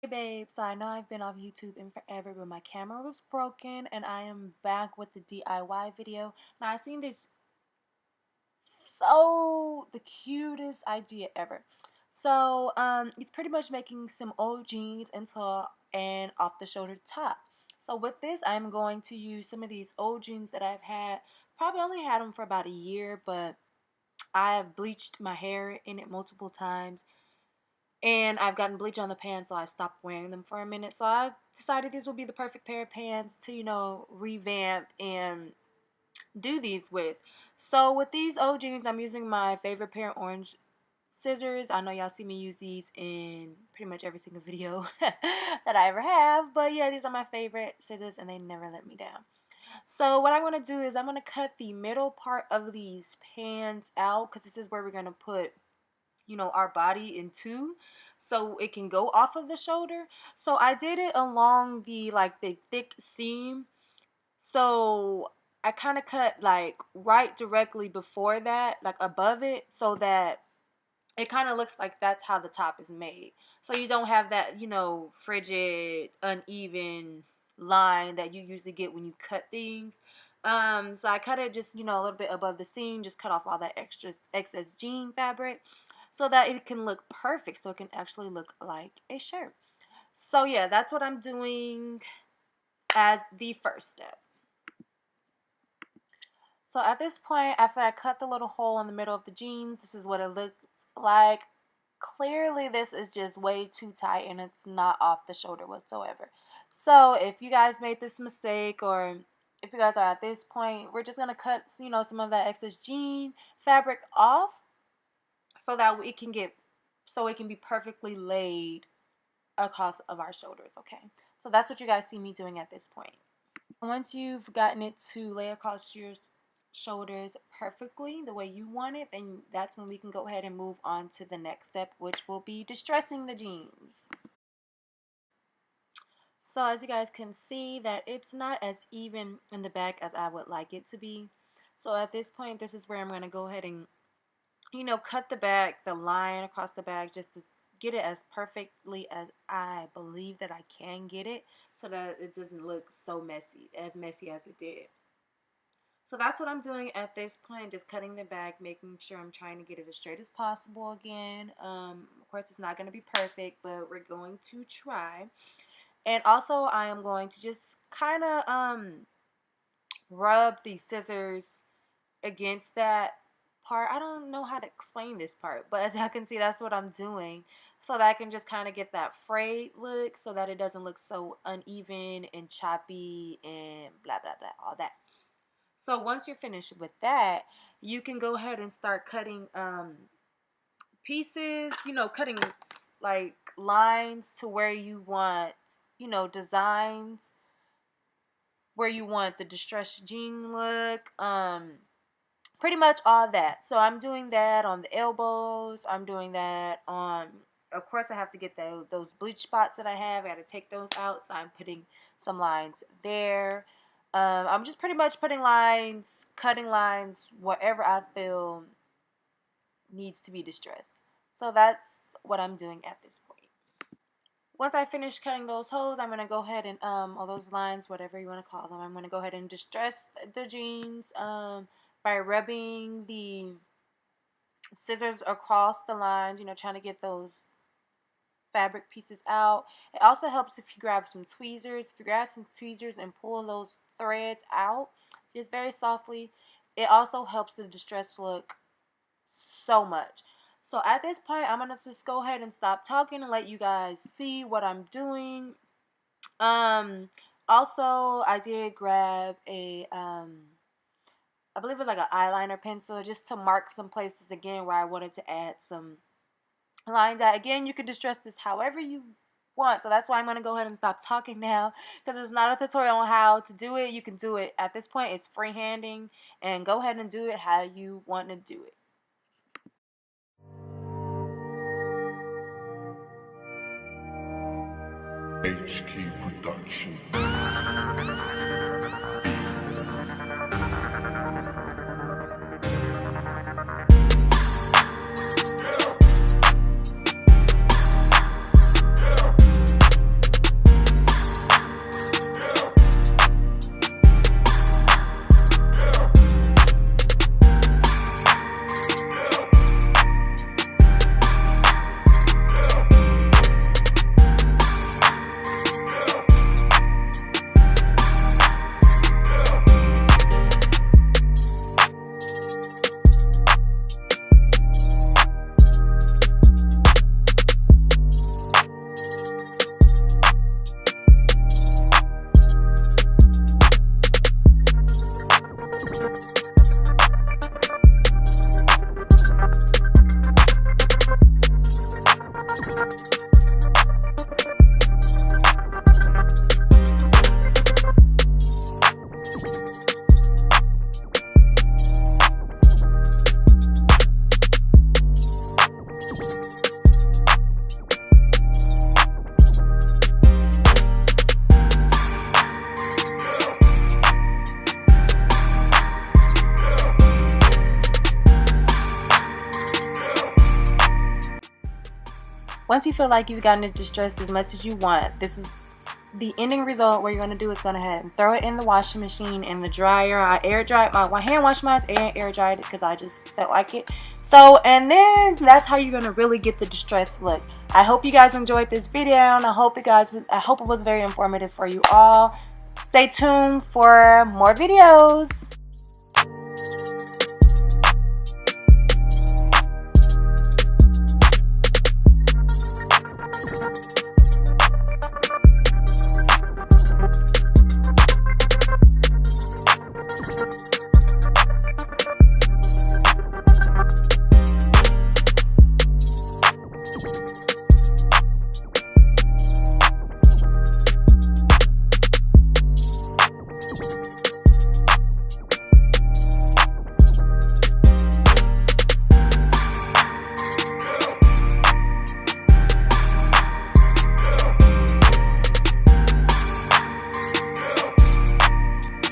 Hey babe, so I know I've been off YouTube in forever, but my camera was broken and I am back with the DIY video. Now I seen this the cutest idea ever. So it's pretty much making some old jeans into an off the shoulder top. So with this, I'm going to use some of these old jeans that I've had. Probably only had them for about a year, but I have bleached my hair in it multiple times. And I've gotten bleach on the pants, so I stopped wearing them for a minute. So I decided these would be the perfect pair of pants to, revamp and do these with. So with these old jeans, I'm using my favorite pair of orange scissors. I know y'all see me use these in pretty much every single video that I ever have. But yeah, these are my favorite scissors and they never let me down. So what I'm going to do is I'm going to cut the middle part of these pants out because this is where we're going to put our body in two so it can go off of the shoulder. So I did it along the thick seam. So I kind of cut like right directly before that, like above it, so that it kind of looks like that's how the top is made. So you don't have that, frigid, uneven line that you usually get when you cut things. So I cut it just, a little bit above the seam, just cut off all that excess jean fabric so that it can look perfect, so it can actually look like a shirt. So yeah, that's what I'm doing as the first step. So at this point, after I cut the little hole in the middle of the jeans, this is what it looks like. Clearly this is just way too tight and it's not off the shoulder whatsoever. So if you guys made this mistake, or if you guys are at this point, we're just going to cut, some of that excess jean fabric off so that it can be perfectly laid across of our shoulders, okay? So that's what you guys see me doing at this point. Once you've gotten it to lay across your shoulders perfectly the way you want it, then that's when we can go ahead and move on to the next step, which will be distressing the jeans. So as you guys can see that it's not as even in the back as I would like it to be. So at this point, this is where I'm going to go ahead and cut the line across the back just to get it as perfectly as I believe that I can get it, so that it doesn't look so messy as it did. So that's what I'm doing at this point, just cutting the back, making sure I'm trying to get it as straight as possible again. Of course, it's not going to be perfect, but we're going to try. And also, I am going to just kind of rub the scissors against that part. I don't know how to explain this part, but as y'all can see, that's what I'm doing, so that I can just kind of get that frayed look, so that it doesn't look so uneven and choppy and blah blah blah, all that. So once you're finished with that, you can go ahead and start cutting pieces, cutting like lines to where you want, designs, where you want the distressed jean look, pretty much all that. So I'm doing that on the elbows. I'm doing that on, of course I have to get those bleach spots that I have. I got to take those out, so I'm putting some lines there. I'm just pretty much putting lines, cutting lines, whatever I feel needs to be distressed. So that's what I'm doing at this point. Once I finish cutting those holes, I'm going to go ahead and, all those lines, whatever you want to call them, I'm going to go ahead and distress the jeans by rubbing the scissors across the lines, trying to get those fabric pieces out. It also helps if you grab some tweezers. If you grab some tweezers and pull those threads out just very softly, it also helps the distressed look so much. So at this point, I'm going to just go ahead and stop talking and let you guys see what I'm doing. Also, I did grab a, I believe it's like an eyeliner pencil, just to mark some places again where I wanted to add some lines at. Again, you can distress this however you want. So that's why I'm going to go ahead and stop talking now, because it's not a tutorial on how to do it. You can do it. At this point, it's freehanding, and go ahead and do it how you want to do it. HK Production. once you feel like you've gotten it distressed as much as you want, this is the ending result. What you're going to do is go ahead and throw it in the washing machine, in the dryer. I air dried my hand washed mine and air dried it because I just felt like it. So, and then that's how you're going to really get the distressed look. I hope you guys enjoyed this video, and I hope it was very informative for you all. Stay tuned for more videos.